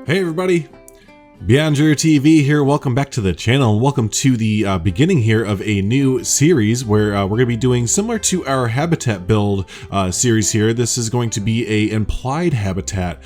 Hey everybody, BeyondDrewTV here. Welcome back to the channel and welcome to the beginning here of a new series where we're going to be doing similar to our habitat build series here. This is going to be a implied habitat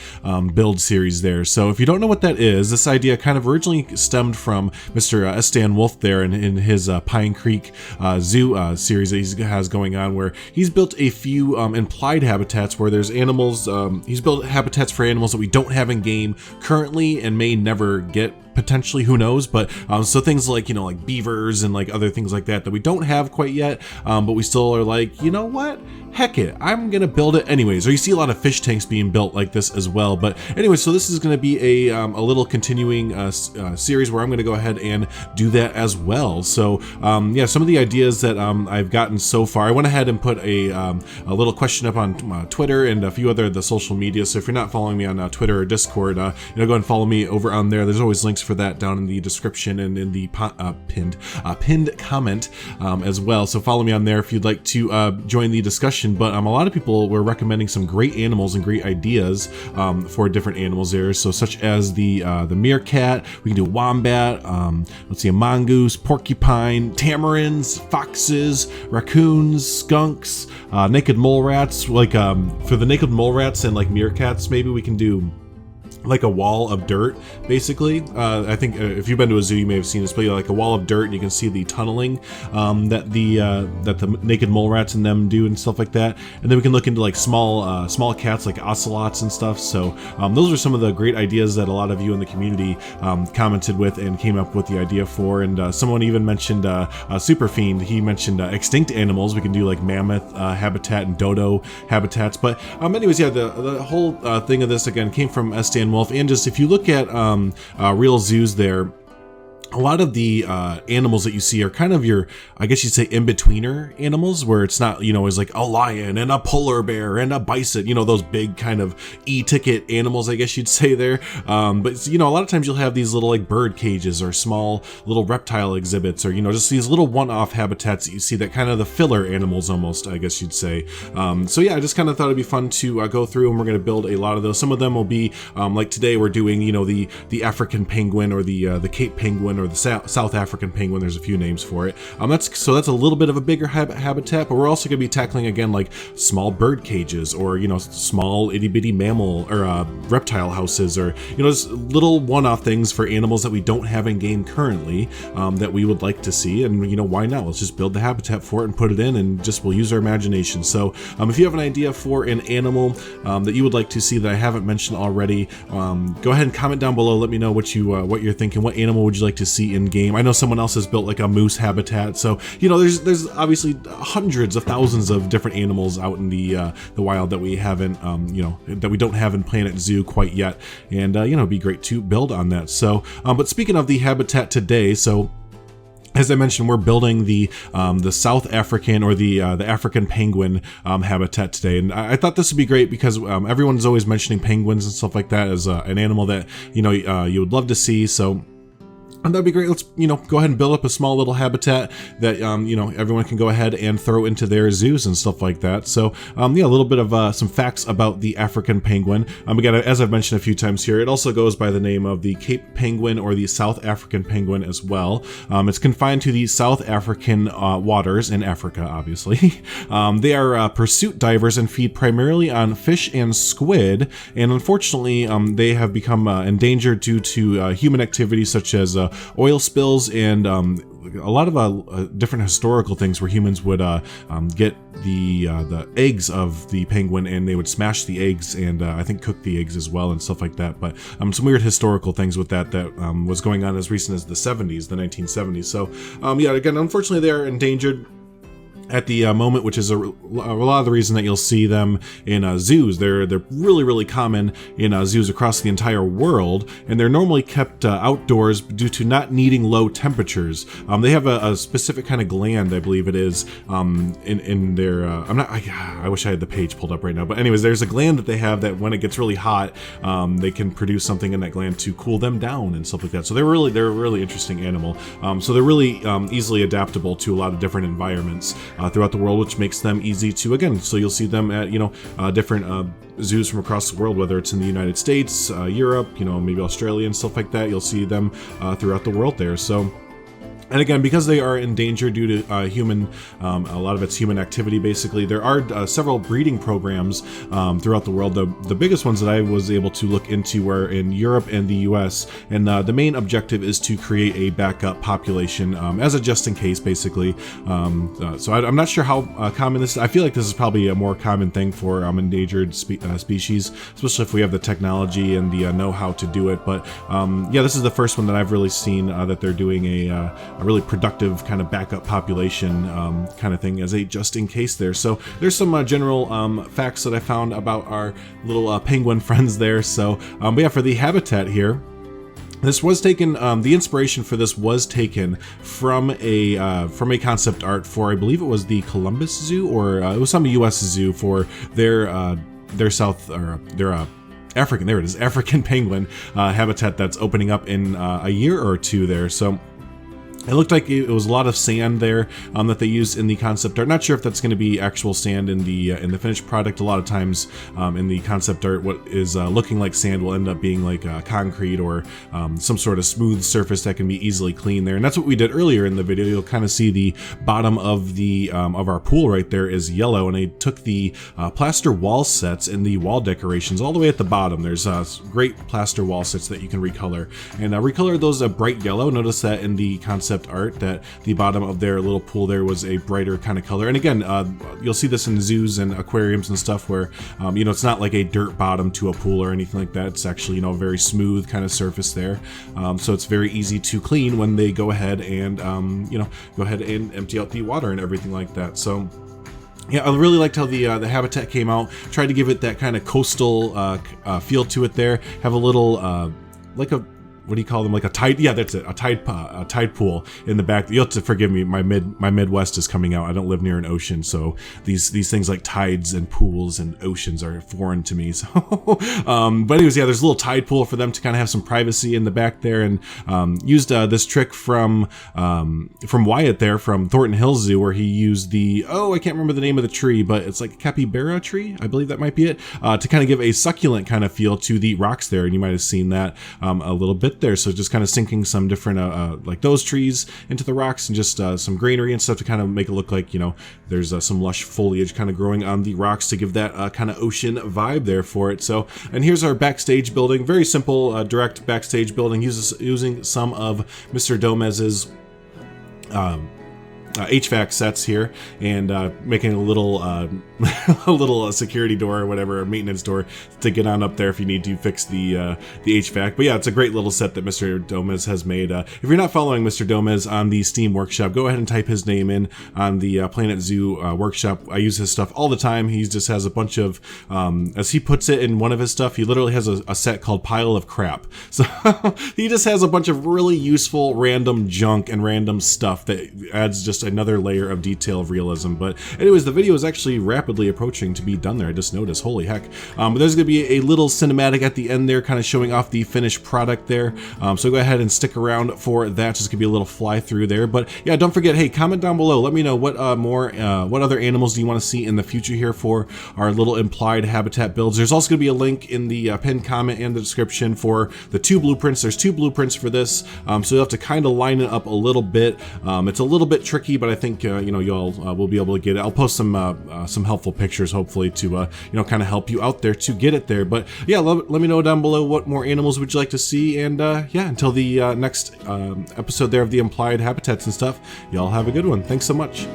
build series there. So if you don't know what that is, this idea kind of originally stemmed from Mr. Stan Wolf there in his Pine Creek Zoo series that he has going on, where he's built a few implied habitats where there's animals. He's built habitats for animals that we don't have in game currently and may never get, potentially, who knows. But so things like, like beavers and like other things like that we don't have quite yet, but we still are like, you know what, heck it, I'm gonna build it anyways. Or you see a lot of fish tanks being built like this as well. But anyway, so this is gonna be a little continuing series where I'm gonna go ahead and do that as well. So yeah, some of the ideas that I've gotten so far, I went ahead and put a little question up on Twitter and a few other of the social media. So if you're not following me on Twitter or Discord, go ahead and follow me over on there. There's always links for that down in the description and in the pinned comment as well. So follow me on there if you'd like to join the discussion. But a lot of people were recommending some great animals and great ideas for different animals there. So such as the meerkat, we can do wombat, let's see, a mongoose, porcupine, tamarins, foxes, raccoons, skunks, naked mole rats. Like for the naked mole rats and like meerkats, maybe we can do like a wall of dirt, basically. I think if you've been to a zoo, you may have seen this, but like a wall of dirt, and you can see the tunneling that the naked mole rats and them do and stuff like that. And then we can look into like small cats like ocelots and stuff. So those are some of the great ideas that a lot of you in the community commented with and came up with the idea for. And someone even mentioned Super Fiend. He mentioned extinct animals. We can do like mammoth habitat and dodo habitats. But anyways, yeah, the whole thing of this again came from Stan Wolf. And just if you look at real zoos there, a lot of the animals that you see are kind of your, I guess you'd say, in-betweener animals, where it's not, it's like a lion and a polar bear and a bison, those big kind of e-ticket animals, I guess you'd say there. But a lot of times you'll have these little like bird cages or small little reptile exhibits, or, just these little one-off habitats that you see, that kind of the filler animals almost, I guess you'd say. So yeah, I just kind of thought it'd be fun to go through, and we're going to build a lot of those. Some of them will be like today we're doing, the African penguin, or the Cape penguin, or the South African penguin. There's a few names for it. That's a little bit of a bigger habitat, but we're also going to be tackling again like small bird cages, or small itty bitty mammal or reptile houses, or just little one-off things for animals that we don't have in game currently that we would like to see. And why not? Let's just build the habitat for it and put it in, and just we'll use our imagination. So if you have an idea for an animal that you would like to see that I haven't mentioned already, go ahead and comment down below. Let me know what you're thinking. What animal would you like to see in game? I know someone else has built like a moose habitat, so there's obviously hundreds of thousands of different animals out in the wild that we haven't that we don't have in Planet Zoo quite yet, and it'd be great to build on that. So but speaking of the habitat today, so as I mentioned, we're building the South African, or the African penguin habitat today, and I thought this would be great because everyone's always mentioning penguins and stuff like that as an animal that you would love to see. So and that'd be great. Let's, go ahead and build up a small little habitat that, everyone can go ahead and throw into their zoos and stuff like that. So, yeah, a little bit of some facts about the African penguin. Again, as I've mentioned a few times here, it also goes by the name of the Cape penguin, or the South African penguin as well. It's confined to the South African waters in Africa, obviously. They are pursuit divers and feed primarily on fish and squid. And unfortunately, they have become endangered due to human activities such as oil spills and a lot of different historical things where humans would get the eggs of the penguin, and they would smash the eggs and I think cook the eggs as well and stuff like that. But some weird historical things with that was going on as recent as the 1970s. So yeah, again, unfortunately, they are endangered at the moment, which is a lot of the reason that you'll see them in zoos. They're really, really common in zoos across the entire world, and they're normally kept outdoors due to not needing low temperatures. They have a specific kind of gland, I believe it is, in their. I wish I had the page pulled up right now, but anyways, there's a gland that they have that when it gets really hot, they can produce something in that gland to cool them down and stuff like that. So they're a really interesting animal. So they're really easily adaptable to a lot of different environments. throughout the world, which makes them easy to, again, so you'll see them at, different zoos from across the world, whether it's in the United States, Europe, maybe Australia and stuff like that. You'll see them throughout the world there. So, and again, because they are endangered due to human, a lot of it's human activity, basically, there are several breeding programs throughout the world. The biggest ones that I was able to look into were in Europe and the US, and the main objective is to create a backup population as a just in case, basically. So I'm not sure how common this is. I feel like this is probably a more common thing for endangered species, especially if we have the technology and the know-how to do it. But yeah, this is the first one that I've really seen that they're doing a really productive kind of backup population kind of thing as a just in case there. So there's some general facts that I found about our little penguin friends there. So but yeah, for the habitat here, this was taken, the inspiration for this was taken from a concept art for, I believe it was the Columbus Zoo, or it was some US zoo for their African, there it is, African penguin habitat that's opening up in a year or two there. So it looked like it was a lot of sand there that they used in the concept art. Not sure if that's going to be actual sand in the finished product. A lot of times in the concept art, what is looking like sand will end up being like concrete or some sort of smooth surface that can be easily cleaned there. And that's what we did earlier in the video. You'll kind of see the bottom of the of our pool right there is yellow, and they took the plaster wall sets and the wall decorations all the way at the bottom. There's great plaster wall sets that you can recolor, and recolor those a bright yellow. Notice that in the concept art that the bottom of their little pool there was a brighter kind of color. And again, you'll see this in zoos and aquariums and stuff where it's not like a dirt bottom to a pool or anything like that. It's actually a very smooth kind of surface there, so it's very easy to clean when they go ahead and go ahead and empty out the water and everything like that. So yeah, I really liked how the habitat came out. Tried to give it that kind of coastal feel to it there. Have a little like a, what do you call them? Like a tide? Yeah, that's it. A tide pool in the back. You'll have to forgive me. My Midwest is coming out. I don't live near an ocean, so these things like tides and pools and oceans are foreign to me. So, but anyways, yeah, there's a little tide pool for them to kind of have some privacy in the back there, and used this trick from Wyatt there from Thornton Hills Zoo, where he used the, I can't remember the name of the tree, but it's like a capybara tree. I believe that might be it, to kind of give a succulent kind of feel to the rocks there, and you might have seen that a little bit there. So just kind of sinking some different like those trees into the rocks, and just some greenery and stuff to kind of make it look like there's some lush foliage kind of growing on the rocks to give that kind of ocean vibe there for it. So, and here's our backstage building. Very simple, direct backstage building, using some of Mr. Domez's HVAC sets here, and making a little a little security door or whatever, a maintenance door to get on up there if you need to fix the HVAC. But yeah, it's a great little set that Mr. Domez has made. If you're not following Mr. Domez on the Steam Workshop, go ahead and type his name in on the Planet Zoo Workshop. I use his stuff all the time. He just has a bunch of, as he puts it in one of his stuff, he literally has a set called Pile of Crap. So he just has a bunch of really useful random junk and random stuff that adds just another layer of detail of realism. But anyways, the video is actually rapidly approaching to be done there. I just noticed, holy heck. But there's gonna be a little cinematic at the end there, kind of showing off the finished product there. So go ahead and stick around for that. Just gonna be a little fly through there. But yeah, don't forget, hey, comment down below. Let me know what what other animals do you want to see in the future here for our little implied habitat builds. There's also gonna be a link in the pinned comment and the description for the 2 blueprints. There's 2 blueprints for this, so you'll have to kind of line it up a little bit. It's a little bit tricky, but I think y'all will be able to get it. I'll post some helpful pictures, hopefully, to kind of help you out there to get it there. But yeah, let me know down below what more animals would you like to see, and yeah, until the next episode there of the implied habitats and stuff, y'all have a good one. Thanks so much.